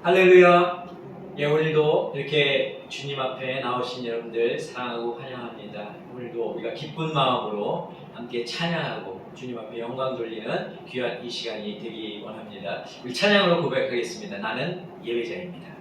할렐루야. 예, 오늘도 이렇게 주님 앞에 나오신 여러분들 사랑하고 환영합니다. 오늘도 우리가 기쁜 마음으로 함께 찬양하고 주님 앞에 영광 돌리는 귀한 이 시간이 되기 원합니다. 우리 찬양으로 고백하겠습니다. 나는 예배자입니다.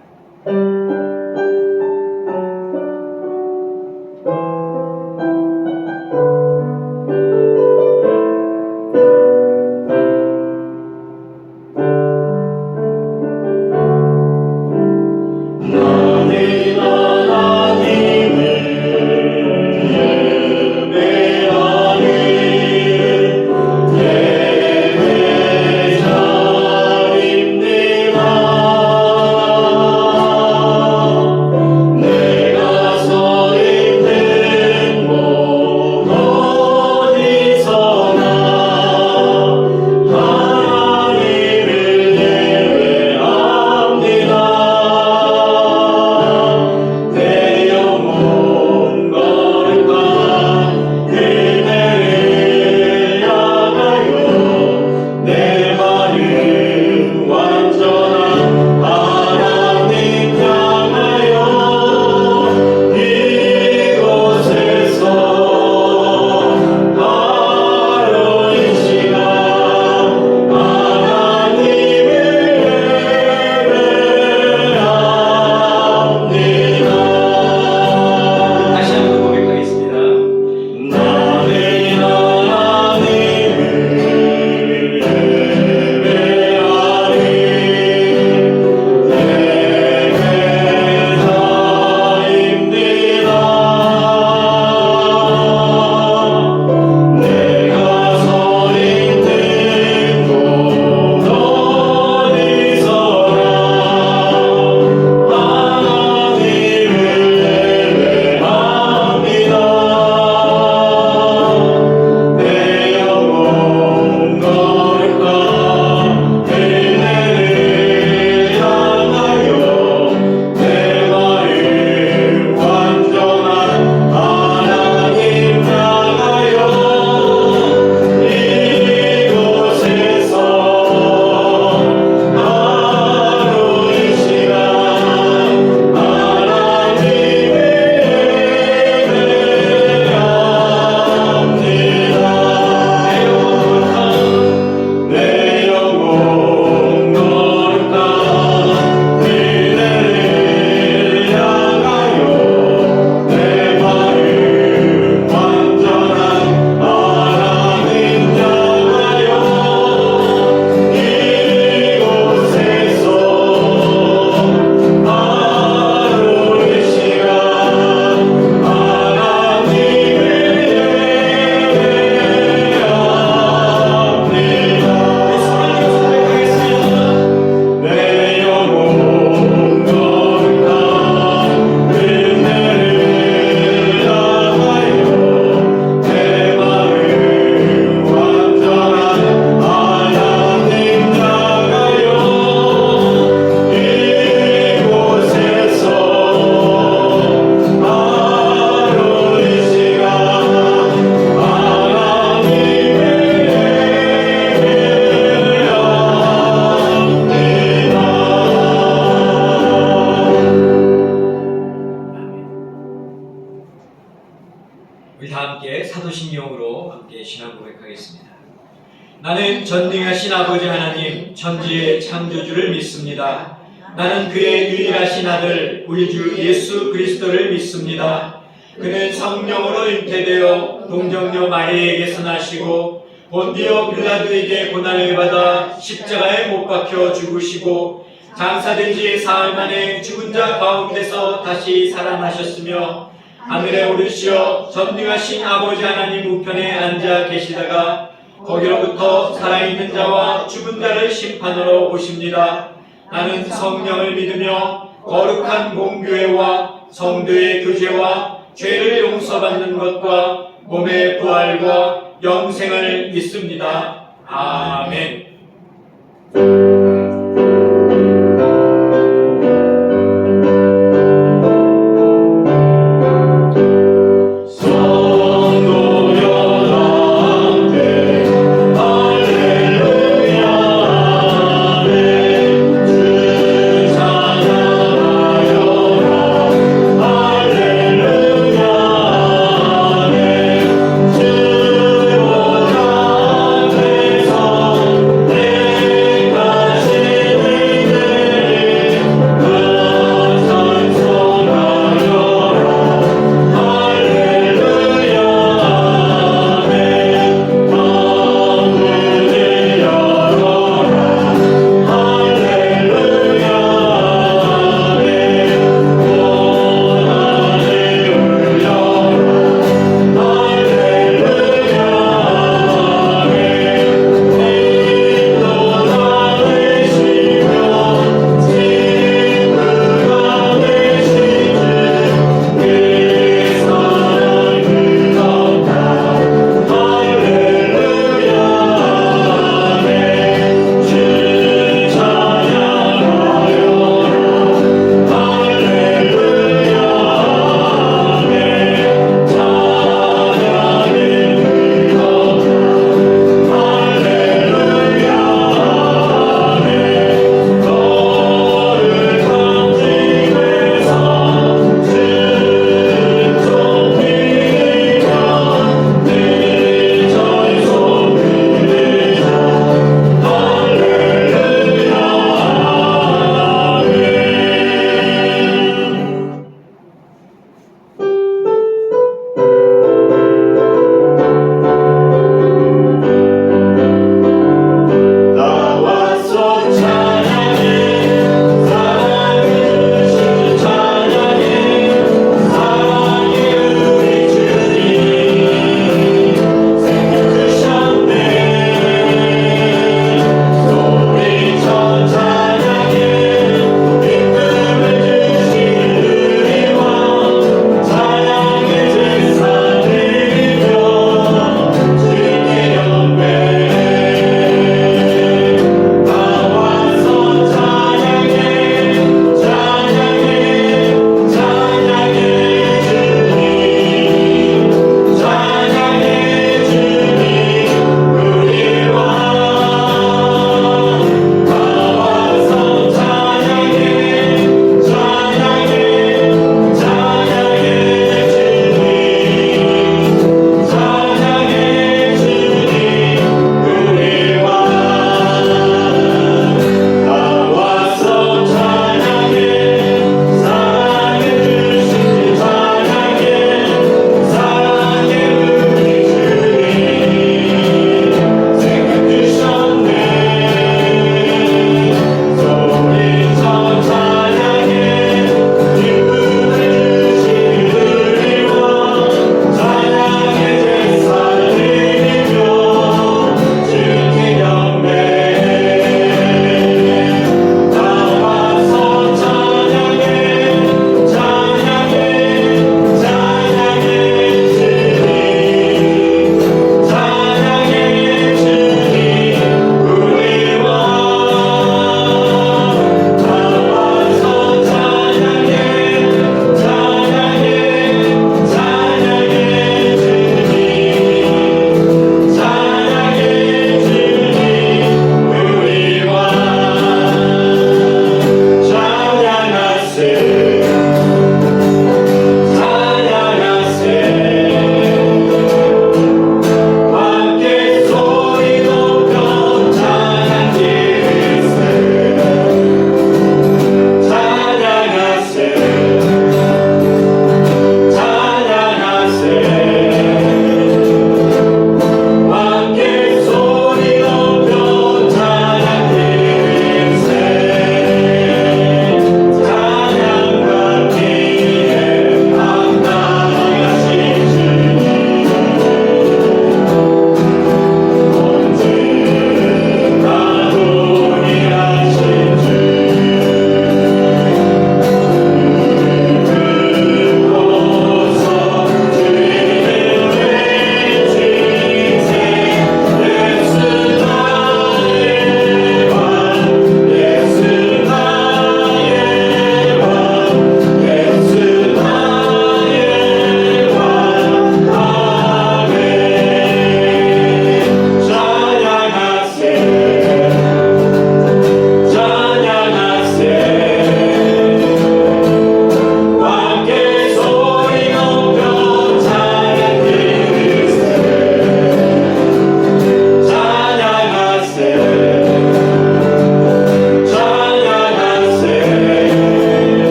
우리 다 함께 사도신경으로 함께 신앙 고백하겠습니다. 나는 전능하신 아버지 하나님 천지의 창조주를 믿습니다. 나는 그의 유일하신 아들 우리 주 예수 그리스도를 믿습니다. 그는 성령으로 잉태되어 동정녀 마리아에게서 나시고 본디오 빌라도에게 고난을 받아 십자가에 못 박혀 죽으시고 장사된 지 사흘 만에 죽은 자 가운데서 다시 살아나셨으며 하늘에 오르시어 전능하신 아버지 하나님 우편에 앉아 계시다가 거기로부터 살아있는 자와 죽은 자를 심판하러 오십니다. 나는 성령을 믿으며 거룩한 공교회와 성도의 교제와 죄를 용서받는 것과 몸의 부활과 영생을 믿습니다. 아멘. 할렐루야, 아멘. 주사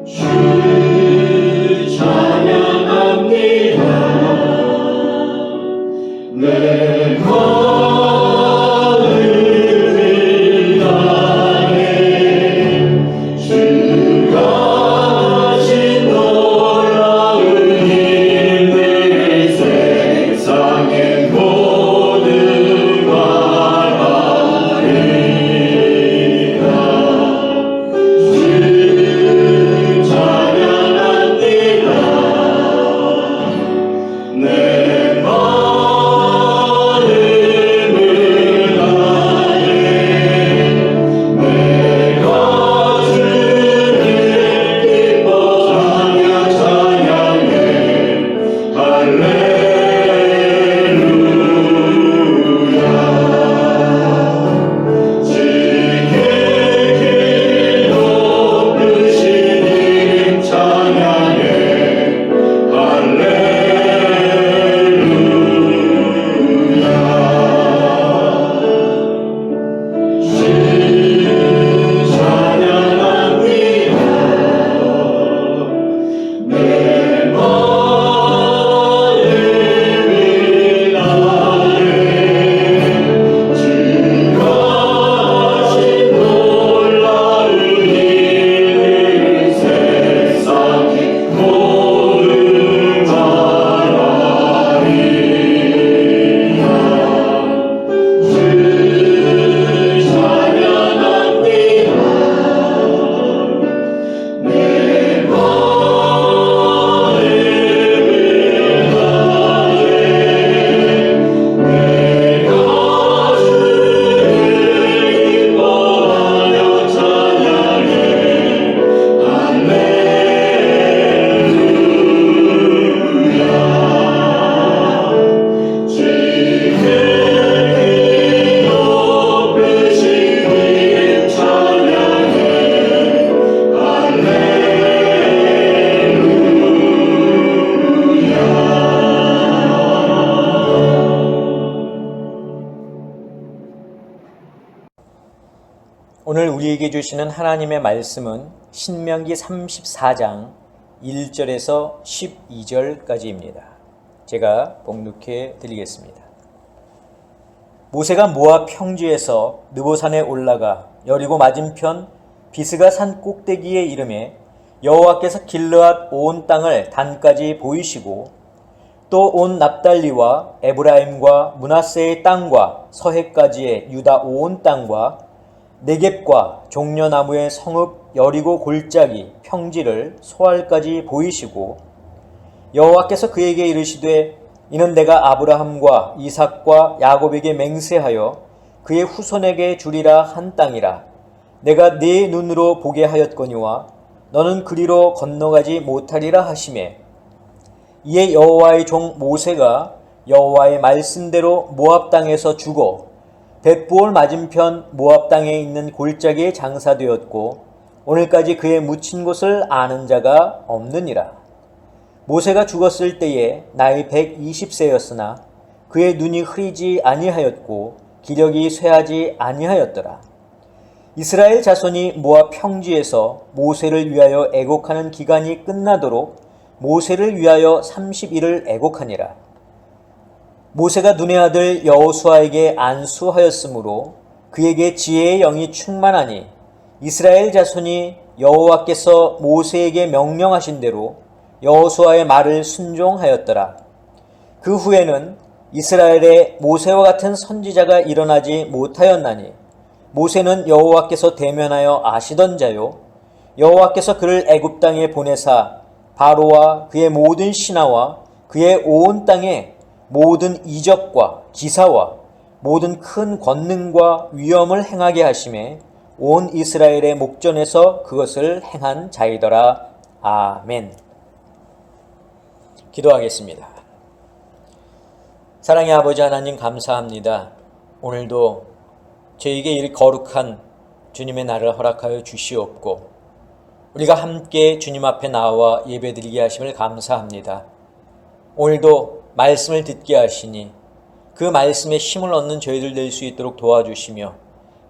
주 찬양합니다. 내 마음을 다해 주가 하신 놀라운 일들 세상의 모든 말하리라. 주 찬양합니다. 내 마음을 다해 내가 주를 기뻐 찬양해 할렐루야. 지게 길 높으신 님 찬양해 할렐루야. 주 찬양합니다. 내 마음을 다해 주가 하신 놀라운 일들 세상의 모든 말하리라. 주 찬양합니다. 내 마음을 다해 내가 주를 기뻐하여 찬양해 할렐루야. 지게 길 높으신 님 찬양해 오늘 우리에게 주시는 하나님의 말씀은 신명기 34장 1절에서 12절까지입니다. 제가 봉독해 드리겠습니다. 모세가 모압 평지에서 느보산에 올라가 여리고 맞은편 비스가 산 꼭대기에 이르매 여호와께서 길르앗 온 땅을 단까지 보이시고 또 온 납달리와 에브라임과 므낫세의 땅과 서해까지의 유다 온 땅과 네겝과 종려나무의 성읍 여리고 골짜기 평지를 소알까지 보이시고 여호와께서 그에게 이르시되 이는 내가 아브라함과 이삭과 야곱에게 맹세하여 그의 후손에게 주리라 한 땅이라. 내가 네 눈으로 보게 하였거니와 너는 그리로 건너가지 못하리라 하시매 이에 여호와의 종 모세가 여호와의 말씀대로 모압 땅에서 죽어 벳부올 맞은편 모압 땅에 있는 골짜기에 장사되었고 오늘까지 그의 묻힌 곳을 아는 자가 없느니라. 모세가 죽었을 때에 나이 120세였으나 그의 눈이 흐리지 아니하였고 기력이 쇠하지 아니하였더라. 이스라엘 자손이 모압 평지에서 모세를 위하여 애곡하는 기간이 끝나도록 모세를 위하여 30일을 애곡하니라. 모세가 눈의 아들 여호수아에게 안수하였으므로 그에게 지혜의 영이 충만하니 이스라엘 자손이 여호와께서 모세에게 명령하신 대로 여호수아의 말을 순종하였더라. 그 후에는 이스라엘에 모세와 같은 선지자가 일어나지 못하였나니 모세는 여호와께서 대면하여 아시던 자요 여호와께서 그를 애굽 땅에 보내사 바로와 그의 모든 신하와 그의 온 땅에 모든 이적과 기사와 모든 큰 권능과 위엄을 행하게 하심에 온 이스라엘의 목전에서 그것을 행한 자이더라. 아멘. 기도하겠습니다. 사랑의 아버지 하나님 감사합니다. 오늘도 저에게 이 거룩한 주님의 날을 허락하여 주시옵고 우리가 함께 주님 앞에 나와 예배드리게 하심을 감사합니다. 오늘도 말씀을 듣게 하시니 그 말씀에 힘을 얻는 저희들 될 수 있도록 도와주시며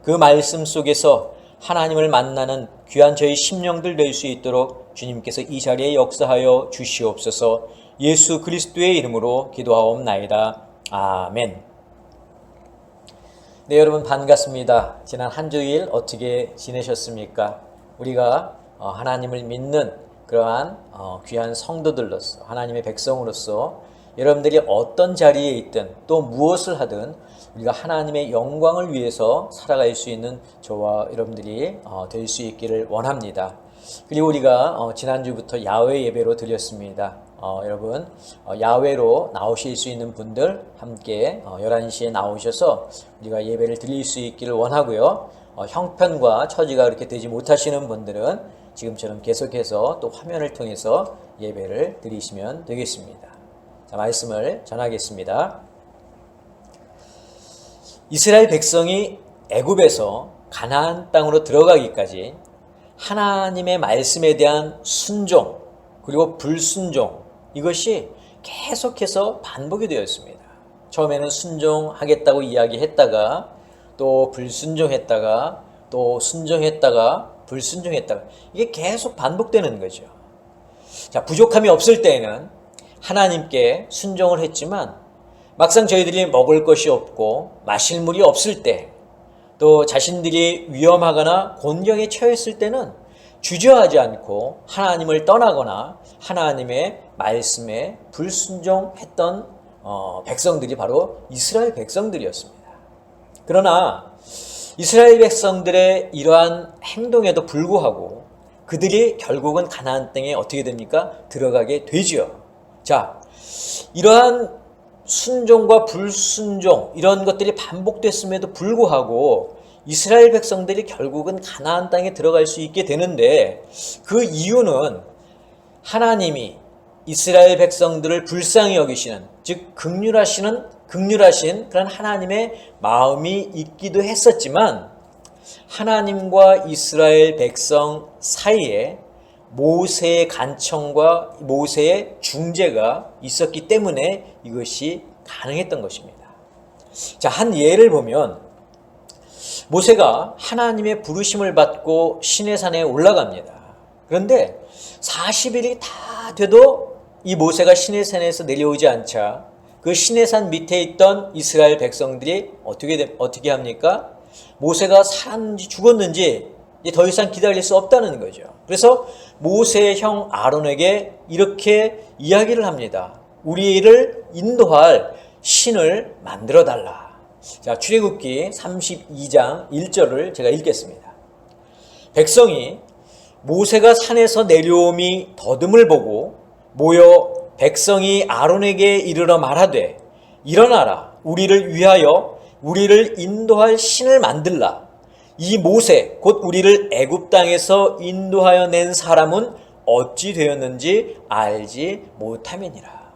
그 말씀 속에서 하나님을 만나는 귀한 저희 심령들 될 수 있도록 주님께서 이 자리에 역사하여 주시옵소서. 예수 그리스도의 이름으로 기도하옵나이다. 아멘. 네, 여러분 반갑습니다. 지난 한 주일 어떻게 지내셨습니까? 우리가 하나님을 믿는 그러한 귀한 성도들로서, 하나님의 백성으로서 여러분들이 어떤 자리에 있든 또 무엇을 하든 우리가 하나님의 영광을 위해서 살아갈 수 있는 저와 여러분들이 될 수 있기를 원합니다. 그리고 우리가 지난주부터 야외 예배로 드렸습니다. 여러분 야외로 나오실 수 있는 분들 함께 11시에 나오셔서 우리가 예배를 드릴 수 있기를 원하고요. 형편과 처지가 그렇게 되지 못하시는 분들은 지금처럼 계속해서 또 화면을 통해서 예배를 드리시면 되겠습니다. 자, 말씀을 전하겠습니다. 이스라엘 백성이 애굽에서 가나안 땅으로 들어가기까지 하나님의 말씀에 대한 순종 그리고 불순종, 이것이 계속해서 반복이 되었습니다. 처음에는 순종하겠다고 이야기했다가 또 불순종했다가 또 순종했다가 불순종했다가, 이게 계속 반복되는 거죠. 자, 부족함이 없을 때에는 하나님께 순종을 했지만 막상 저희들이 먹을 것이 없고 마실 물이 없을 때, 또 자신들이 위험하거나 곤경에 처했을 때는 주저하지 않고 하나님을 떠나거나 하나님의 말씀에 불순종했던 백성들이 바로 이스라엘 백성들이었습니다. 그러나 이스라엘 백성들의 이러한 행동에도 불구하고 그들이 결국은 가나안 땅에 어떻게 됩니까? 들어가게 되죠. 자, 이러한 순종과 불순종, 이런 것들이 반복됐음에도 불구하고 이스라엘 백성들이 결국은 가나안 땅에 들어갈 수 있게 되는데, 그 이유는 하나님이 이스라엘 백성들을 불쌍히 여기시는, 즉 극률하신 그런 하나님의 마음이 있기도 했었지만, 하나님과 이스라엘 백성 사이에 모세의 간청과 모세의 중재가 있었기 때문에 이것이 가능했던 것입니다. 자, 한 예를 보면 모세가 하나님의 부르심을 받고 시내산에 올라갑니다. 그런데 40일이 다 돼도 이 모세가 시내산에서 내려오지 않자 그 시내산 밑에 있던 이스라엘 백성들이 어떻게 합니까? 모세가 살았는지 죽었는지 이제 더 이상 기다릴 수 없다는 거죠. 그래서 모세의 형 아론에게 이렇게 이야기를 합니다. 우리를 인도할 신을 만들어 달라. 자, 출애굽기 32장 1절을 제가 읽겠습니다. 백성이 모세가 산에서 내려옴이 더듬을 보고 모여 백성이 아론에게 이르러 말하되, 일어나라, 우리를 위하여 우리를 인도할 신을 만들라. 이 모세 곧 우리를 애굽 땅에서 인도하여 낸 사람은 어찌 되었는지 알지 못함이니라.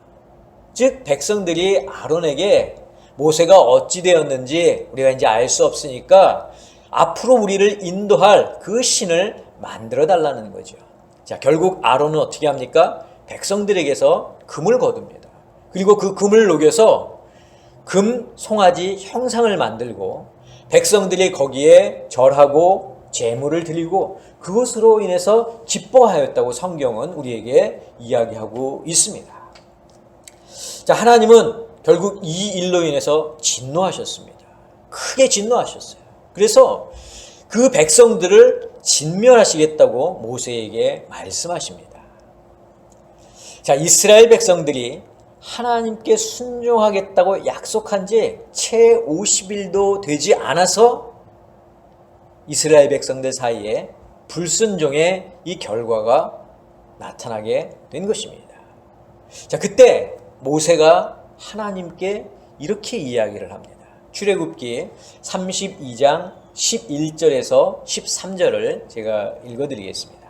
즉 백성들이 아론에게 모세가 어찌 되었는지 우리가 이제 알 수 없으니까 앞으로 우리를 인도할 그 신을 만들어 달라는 거죠. 자, 결국 아론은 어떻게 합니까? 백성들에게서 금을 거둡니다. 그리고 그 금을 녹여서 금 송아지 형상을 만들고 백성들이 거기에 절하고 제물을 드리고 그것으로 인해서 기뻐하였다고 성경은 우리에게 이야기하고 있습니다. 자, 하나님은 결국 이 일로 인해서 진노하셨습니다. 크게 진노하셨어요. 그래서 그 백성들을 진멸하시겠다고 모세에게 말씀하십니다. 자, 이스라엘 백성들이 하나님께 순종하겠다고 약속한 지 채 50일도 되지 않아서 이스라엘 백성들 사이에 불순종의 이 결과가 나타나게 된 것입니다. 자, 그때 모세가 하나님께 이렇게 이야기를 합니다. 출애굽기 32장 11절에서 13절을 제가 읽어드리겠습니다.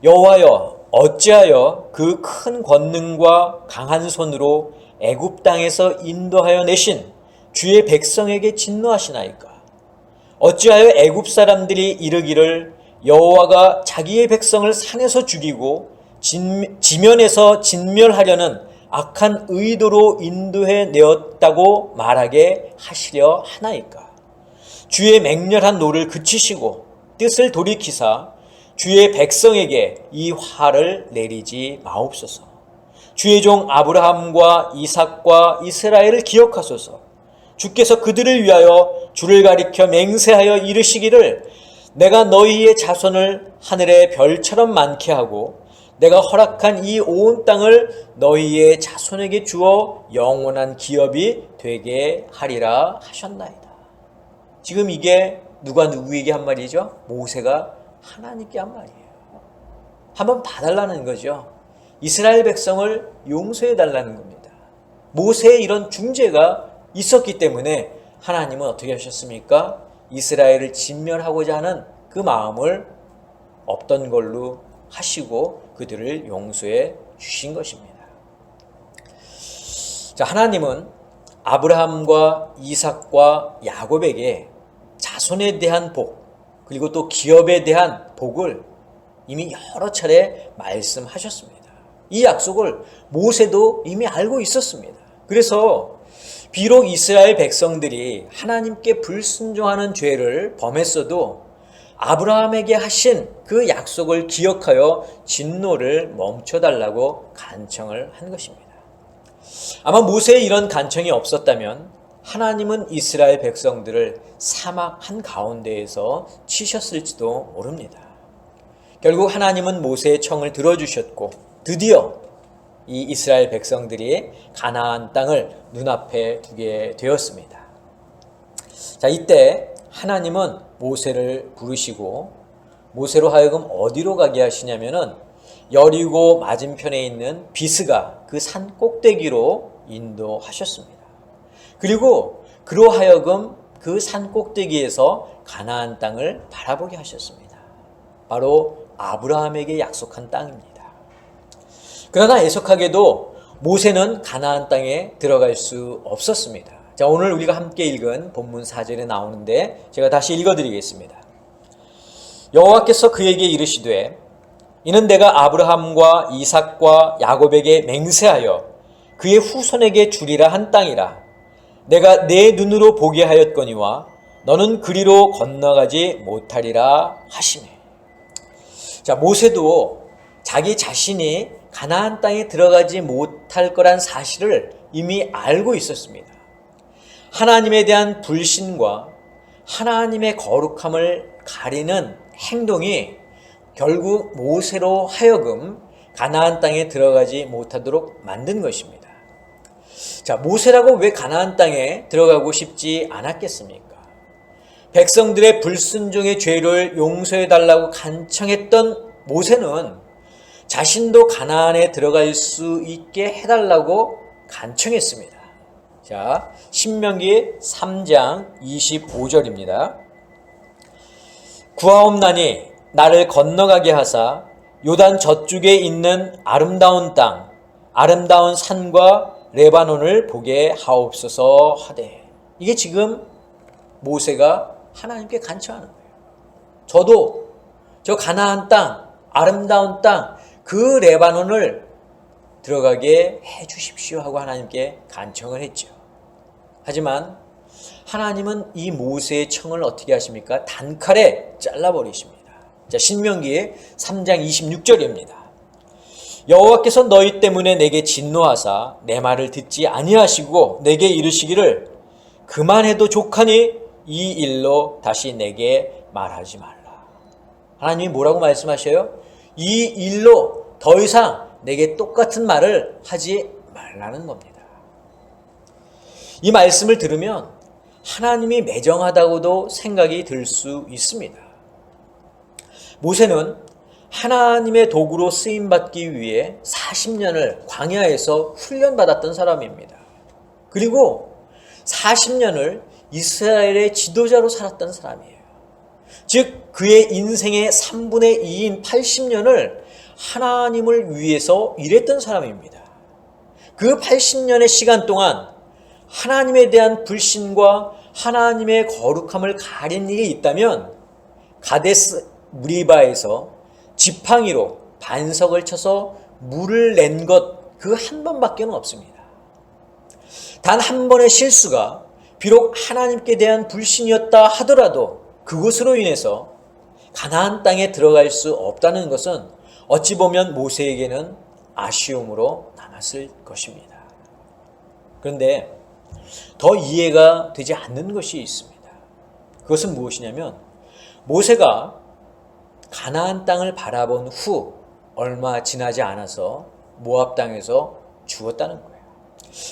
여호와여, 어찌하여 그 큰 권능과 강한 손으로 애굽 땅에서 인도하여 내신 주의 백성에게 진노하시나이까? 어찌하여 애굽 사람들이 이르기를 여호와가 자기의 백성을 산에서 죽이고 지면에서 진멸하려는 악한 의도로 인도해 내었다고 말하게 하시려 하나이까? 주의 맹렬한 노를 그치시고 뜻을 돌이키사 주의 백성에게 이 화를 내리지 마옵소서. 주의 종 아브라함과 이삭과 이스라엘을 기억하소서. 주께서 그들을 위하여 주를 가리켜 맹세하여 이르시기를 내가 너희의 자손을 하늘의 별처럼 많게 하고 내가 허락한 이 온 땅을 너희의 자손에게 주어 영원한 기업이 되게 하리라 하셨나이다. 지금 이게 누가 누구에게 한 말이죠? 모세가 하나님께 한 말이에요. 한번 봐달라는 거죠. 이스라엘 백성을 용서해 달라는 겁니다. 모세의 이런 중재가 있었기 때문에 하나님은 어떻게 하셨습니까? 이스라엘을 진멸하고자 하는 그 마음을 없던 걸로 하시고 그들을 용서해 주신 것입니다. 자, 하나님은 아브라함과 이삭과 야곱에게 자손에 대한 복, 그리고 또 기업에 대한 복을 이미 여러 차례 말씀하셨습니다. 이 약속을 모세도 이미 알고 있었습니다. 그래서 비록 이스라엘 백성들이 하나님께 불순종하는 죄를 범했어도 아브라함에게 하신 그 약속을 기억하여 진노를 멈춰달라고 간청을 한 것입니다. 아마 모세의 이런 간청이 없었다면 하나님은 이스라엘 백성들을 사막 한가운데에서 치셨을지도 모릅니다. 결국 하나님은 모세의 청을 들어주셨고 드디어 이 이스라엘 백성들이 가나안 땅을 눈앞에 두게 되었습니다. 자, 이때 하나님은 모세를 부르시고 모세로 하여금 어디로 가게 하시냐면은 여리고 맞은편에 있는 비스가 그 산 꼭대기로 인도하셨습니다. 그리고 그로 하여금 그 산 꼭대기에서 가나안 땅을 바라보게 하셨습니다. 바로 아브라함에게 약속한 땅입니다. 그러나 애석하게도 모세는 가나안 땅에 들어갈 수 없었습니다. 자, 오늘 우리가 함께 읽은 본문 4절에 나오는데 제가 다시 읽어드리겠습니다. 여호와께서 그에게 이르시되 이는 내가 아브라함과 이삭과 야곱에게 맹세하여 그의 후손에게 주리라 한 땅이라. 내가 내 눈으로 보게 하였거니와 너는 그리로 건너가지 못하리라 하시매. 자, 모세도 자기 자신이 가나안 땅에 들어가지 못할 거란 사실을 이미 알고 있었습니다. 하나님에 대한 불신과 하나님의 거룩함을 가리는 행동이 결국 모세로 하여금 가나안 땅에 들어가지 못하도록 만든 것입니다. 자, 모세라고 왜 가나안 땅에 들어가고 싶지 않았겠습니까? 백성들의 불순종의 죄를 용서해 달라고 간청했던 모세는 자신도 가나안에 들어갈 수 있게 해달라고 간청했습니다. 자, 신명기 3장 25절입니다. 구하옵나니 나를 건너가게 하사 요단 저쪽에 있는 아름다운 땅, 아름다운 산과 레바논을 보게 하옵소서 하되. 이게 지금 모세가 하나님께 간청하는 거예요. 저도 저 가나안 땅, 아름다운 땅, 그 레바논을 들어가게 해 주십시오 하고 하나님께 간청을 했죠. 하지만 하나님은 이 모세의 청을 어떻게 하십니까? 단칼에 잘라버리십니다. 자, 신명기 3장 26절입니다. 여호와께서 너희 때문에 내게 진노하사 내 말을 듣지 아니하시고 내게 이르시기를 그만해도 족하니 이 일로 다시 내게 말하지 말라. 하나님이 뭐라고 말씀하셔요? 이 일로 더 이상 내게 똑같은 말을 하지 말라는 겁니다. 이 말씀을 들으면 하나님이 매정하다고도 생각이 들 수 있습니다. 모세는 하나님의 도구로 쓰임받기 위해 40년을 광야에서 훈련받았던 사람입니다. 그리고 40년을 이스라엘의 지도자로 살았던 사람이에요. 즉 그의 인생의 3분의 2인 80년을 하나님을 위해서 일했던 사람입니다. 그 80년의 시간 동안 하나님에 대한 불신과 하나님의 거룩함을 가린 일이 있다면 가데스 무리바에서 지팡이로 반석을 쳐서 물을 낸 것 그 한 번밖에는 없습니다. 단 한 번의 실수가 비록 하나님께 대한 불신이었다 하더라도 그것으로 인해서 가나안 땅에 들어갈 수 없다는 것은 어찌 보면 모세에게는 아쉬움으로 남았을 것입니다. 그런데 더 이해가 되지 않는 것이 있습니다. 그것은 무엇이냐면 모세가 가나안 땅을 바라본 후 얼마 지나지 않아서 모압 땅에서 죽었다는 거예요.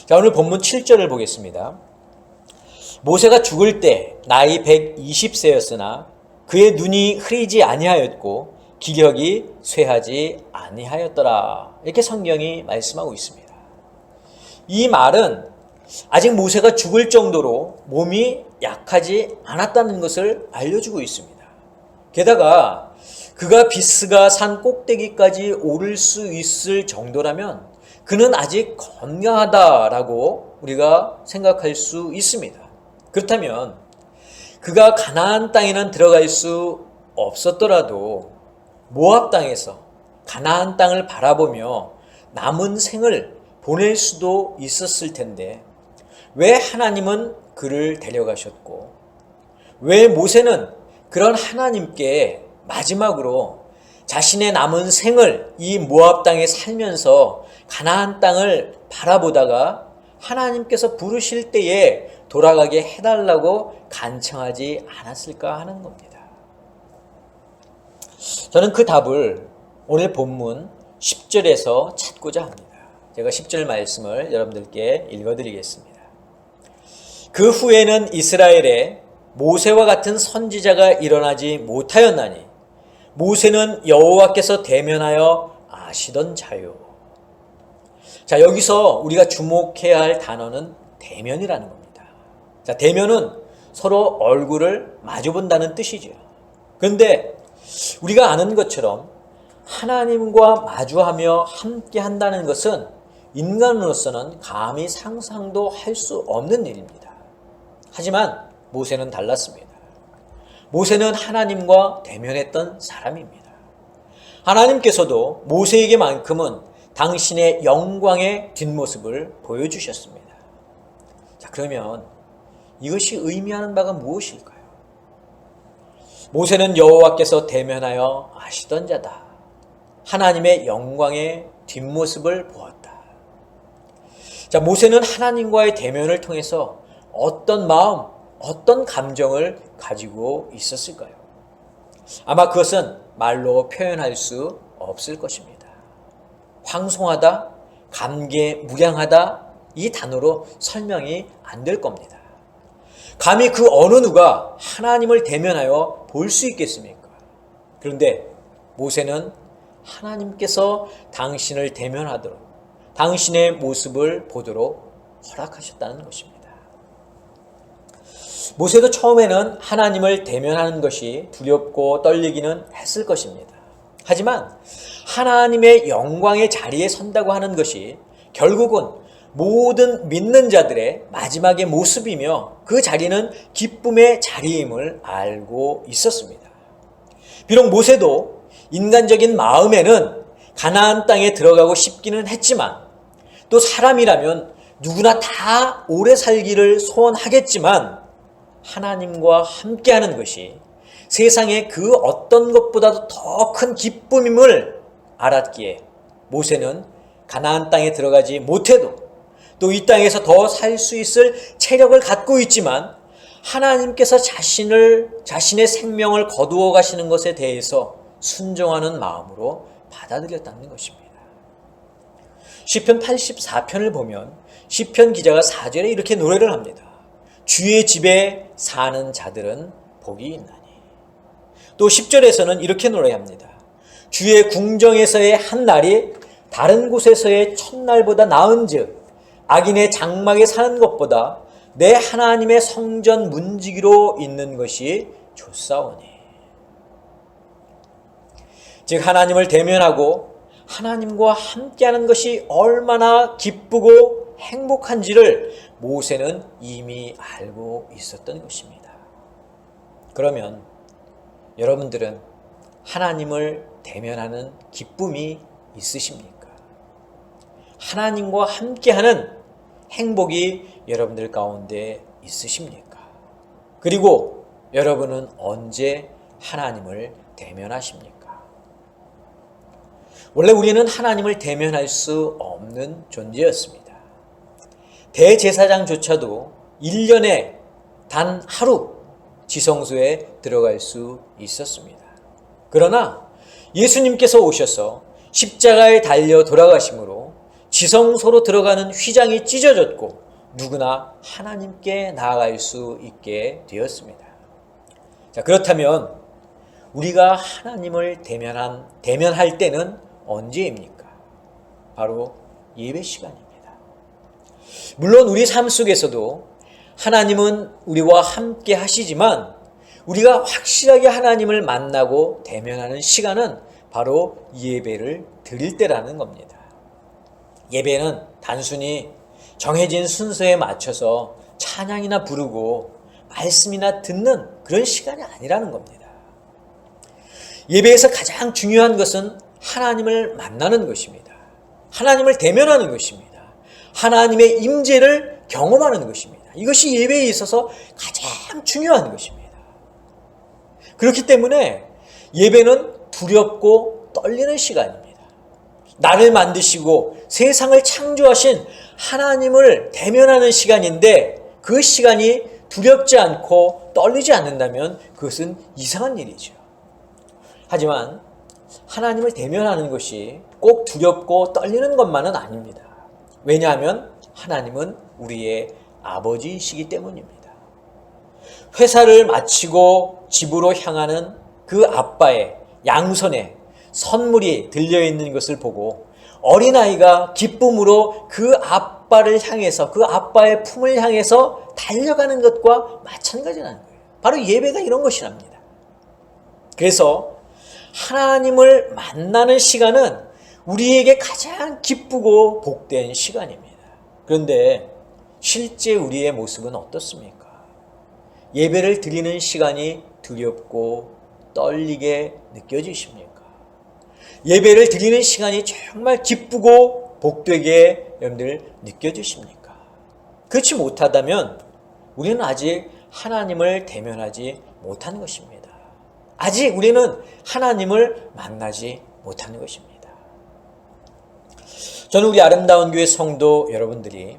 자, 오늘 본문 7절을 보겠습니다. 모세가 죽을 때 나이 120세였으나 그의 눈이 흐리지 아니하였고 기력이 쇠하지 아니하였더라. 이렇게 성경이 말씀하고 있습니다. 이 말은 아직 모세가 죽을 정도로 몸이 약하지 않았다는 것을 알려주고 있습니다. 게다가 그가 비스가 산 꼭대기까지 오를 수 있을 정도라면 그는 아직 건강하다라고 우리가 생각할 수 있습니다. 그렇다면 그가 가나안 땅에는 들어갈 수 없었더라도 모압 땅에서 가나안 땅을 바라보며 남은 생을 보낼 수도 있었을 텐데 왜 하나님은 그를 데려가셨고 왜 모세는 그런 하나님께 마지막으로 자신의 남은 생을 이 모압 땅에 살면서 가나안 땅을 바라보다가 하나님께서 부르실 때에 돌아가게 해달라고 간청하지 않았을까 하는 겁니다. 저는 그 답을 오늘 본문 10절에서 찾고자 합니다. 제가 10절 말씀을 여러분들께 읽어드리겠습니다. 그 후에는 이스라엘에 모세와 같은 선지자가 일어나지 못하였나니 모세는 여호와께서 대면하여 아시던 자요. 자, 여기서 우리가 주목해야 할 단어는 대면이라는 겁니다. 자, 대면은 서로 얼굴을 마주본다는 뜻이죠. 그런데 우리가 아는 것처럼 하나님과 마주하며 함께 한다는 것은 인간으로서는 감히 상상도 할 수 없는 일입니다. 하지만 모세는 달랐습니다. 모세는 하나님과 대면했던 사람입니다. 하나님께서도 모세에게만큼은 당신의 영광의 뒷모습을 보여주셨습니다. 자, 그러면 이것이 의미하는 바가 무엇일까요? 모세는 여호와께서 대면하여 아시던 자다. 하나님의 영광의 뒷모습을 보았다. 자, 모세는 하나님과의 대면을 통해서 어떤 마음, 어떤 감정을 가지고 있었을까요? 아마 그것은 말로 표현할 수 없을 것입니다. 황송하다, 감개무량하다, 이 단어로 설명이 안 될 겁니다. 감히 그 어느 누가 하나님을 대면하여 볼 수 있겠습니까? 그런데 모세는 하나님께서 당신을 대면하도록 당신의 모습을 보도록 허락하셨다는 것입니다. 모세도 처음에는 하나님을 대면하는 것이 두렵고 떨리기는 했을 것입니다. 하지만 하나님의 영광의 자리에 선다고 하는 것이 결국은 모든 믿는 자들의 마지막의 모습이며 그 자리는 기쁨의 자리임을 알고 있었습니다. 비록 모세도 인간적인 마음에는 가나안 땅에 들어가고 싶기는 했지만 또 사람이라면 누구나 다 오래 살기를 소원하겠지만 하나님과 함께하는 것이 세상의 그 어떤 것보다도 더 큰 기쁨임을 알았기에 모세는 가나안 땅에 들어가지 못해도 또 이 땅에서 더 살 수 있을 체력을 갖고 있지만 하나님께서 자신의 생명을 거두어 가시는 것에 대해서 순종하는 마음으로 받아들였다는 것입니다. 시편 84편을 보면 시편 기자가 4절에 이렇게 노래를 합니다. 주의 집에 사는 자들은 복이 있나니. 또 10절에서는 이렇게 노래합니다. 주의 궁정에서의 한 날이 다른 곳에서의 첫날보다 나은즉 악인의 장막에 사는 것보다 내 하나님의 성전 문지기로 있는 것이 좋사오니. 즉 하나님을 대면하고 하나님과 함께하는 것이 얼마나 기쁘고 행복한지를 모세는 이미 알고 있었던 것입니다. 그러면 여러분들은 하나님을 대면하는 기쁨이 있으십니까? 하나님과 함께하는 행복이 여러분들 가운데 있으십니까? 그리고 여러분은 언제 하나님을 대면하십니까? 원래 우리는 하나님을 대면할 수 없는 존재였습니다. 대제사장조차도 1년에 단 하루 지성소에 들어갈 수 있었습니다. 그러나 예수님께서 오셔서 십자가에 달려 돌아가심으로 지성소로 들어가는 휘장이 찢어졌고 누구나 하나님께 나아갈 수 있게 되었습니다. 자, 그렇다면 우리가 하나님을 대면할 때는 언제입니까? 바로 예배 시간입니다. 물론 우리 삶 속에서도 하나님은 우리와 함께 하시지만 우리가 확실하게 하나님을 만나고 대면하는 시간은 바로 예배를 드릴 때라는 겁니다. 예배는 단순히 정해진 순서에 맞춰서 찬양이나 부르고 말씀이나 듣는 그런 시간이 아니라는 겁니다. 예배에서 가장 중요한 것은 하나님을 만나는 것입니다. 하나님을 대면하는 것입니다. 하나님의 임재를 경험하는 것입니다. 이것이 예배에 있어서 가장 중요한 것입니다. 그렇기 때문에 예배는 두렵고 떨리는 시간입니다. 나를 만드시고 세상을 창조하신 하나님을 대면하는 시간인데 그 시간이 두렵지 않고 떨리지 않는다면 그것은 이상한 일이죠. 하지만 하나님을 대면하는 것이 꼭 두렵고 떨리는 것만은 아닙니다. 왜냐하면 하나님은 우리의 아버지이시기 때문입니다. 회사를 마치고 집으로 향하는 그 아빠의 양손에 선물이 들려있는 것을 보고 어린아이가 기쁨으로 그 아빠를 향해서 그 아빠의 품을 향해서 달려가는 것과 마찬가지라는 거예요. 바로 예배가 이런 것이랍니다. 그래서 하나님을 만나는 시간은 우리에게 가장 기쁘고 복된 시간입니다. 그런데 실제 우리의 모습은 어떻습니까? 예배를 드리는 시간이 두렵고 떨리게 느껴지십니까? 예배를 드리는 시간이 정말 기쁘고 복되게 여러분들 느껴지십니까? 그렇지 못하다면 우리는 아직 하나님을 대면하지 못한 것입니다. 아직 우리는 하나님을 만나지 못한 것입니다. 저는 우리 아름다운 교회 성도 여러분들이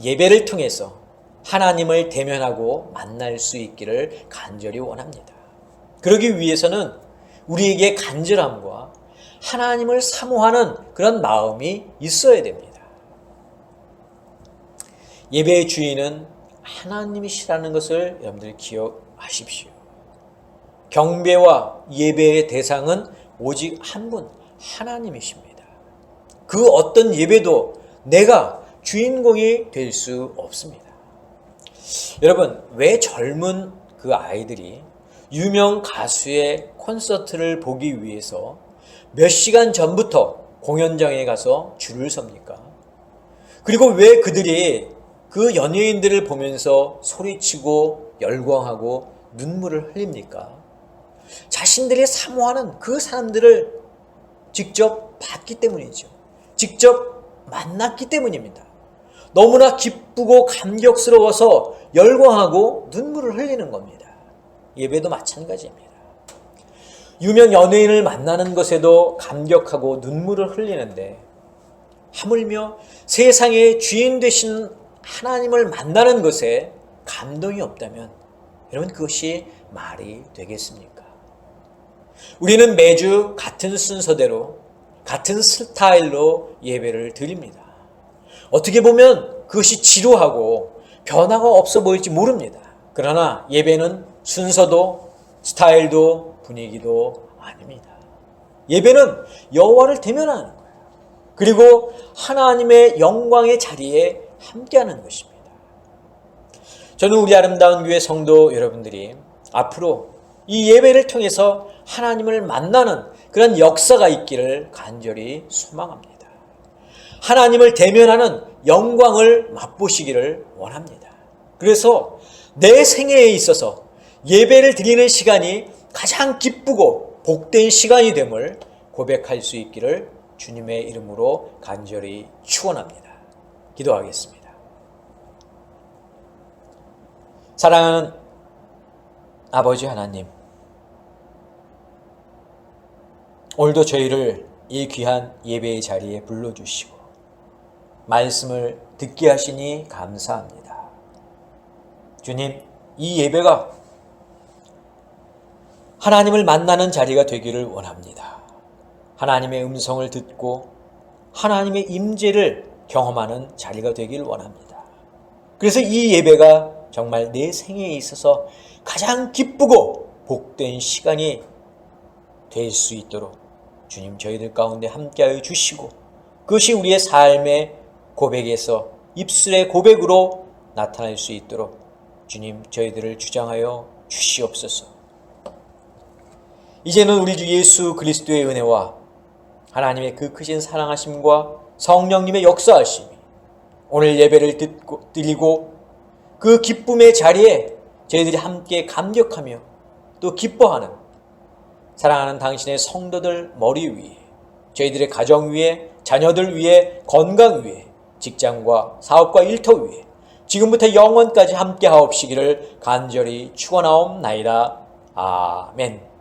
예배를 통해서 하나님을 대면하고 만날 수 있기를 간절히 원합니다. 그러기 위해서는 우리에게 간절함과 하나님을 사모하는 그런 마음이 있어야 됩니다. 예배의 주인은 하나님이시라는 것을 여러분들 기억하십시오. 경배와 예배의 대상은 오직 한 분, 하나님이십니다. 그 어떤 예배도 내가 주인공이 될 수 없습니다. 여러분, 왜 젊은 그 아이들이 유명 가수의 콘서트를 보기 위해서 몇 시간 전부터 공연장에 가서 줄을 섭니까? 그리고 왜 그들이 그 연예인들을 보면서 소리치고 열광하고 눈물을 흘립니까? 자신들이 사모하는 그 사람들을 직접 봤기 때문이죠. 직접 만났기 때문입니다. 너무나 기쁘고 감격스러워서 열광하고 눈물을 흘리는 겁니다. 예배도 마찬가지입니다. 유명 연예인을 만나는 것에도 감격하고 눈물을 흘리는데 하물며 세상의 주인 되신 하나님을 만나는 것에 감동이 없다면 여러분 그것이 말이 되겠습니까? 우리는 매주 같은 순서대로 같은 스타일로 예배를 드립니다. 어떻게 보면 그것이 지루하고 변화가 없어 보일지 모릅니다. 그러나 예배는 순서도 스타일도 분위기도 아닙니다. 예배는 여호와를 대면하는 거예요. 그리고 하나님의 영광의 자리에 함께하는 것입니다. 저는 우리 아름다운 교회 성도 여러분들이 앞으로 이 예배를 통해서 하나님을 만나는 그런 역사가 있기를 간절히 소망합니다. 하나님을 대면하는 영광을 맛보시기를 원합니다. 그래서 내 생애에 있어서 예배를 드리는 시간이 가장 기쁘고 복된 시간이 됨을 고백할 수 있기를 주님의 이름으로 간절히 축원합니다. 기도하겠습니다. 사랑하는 아버지 하나님, 오늘도 저희를 이 귀한 예배의 자리에 불러주시고 말씀을 듣게 하시니 감사합니다. 주님, 이 예배가 하나님을 만나는 자리가 되기를 원합니다. 하나님의 음성을 듣고 하나님의 임재를 경험하는 자리가 되기를 원합니다. 그래서 이 예배가 정말 내 생애에 있어서 가장 기쁘고 복된 시간이 될 수 있도록 주님 저희들 가운데 함께하여 주시고 그것이 우리의 삶의 고백에서 입술의 고백으로 나타날 수 있도록 주님 저희들을 주장하여 주시옵소서. 이제는 우리 주 예수 그리스도의 은혜와 하나님의 그 크신 사랑하심과 성령님의 역사하심이 오늘 예배를 드리고 그 기쁨의 자리에 저희들이 함께 감격하며 또 기뻐하는 사랑하는 당신의 성도들 머리 위에, 저희들의 가정 위에, 자녀들 위에, 건강 위에, 직장과 사업과 일터 위에 지금부터 영원까지 함께 하옵시기를 간절히 축원하옵나이다. 아멘.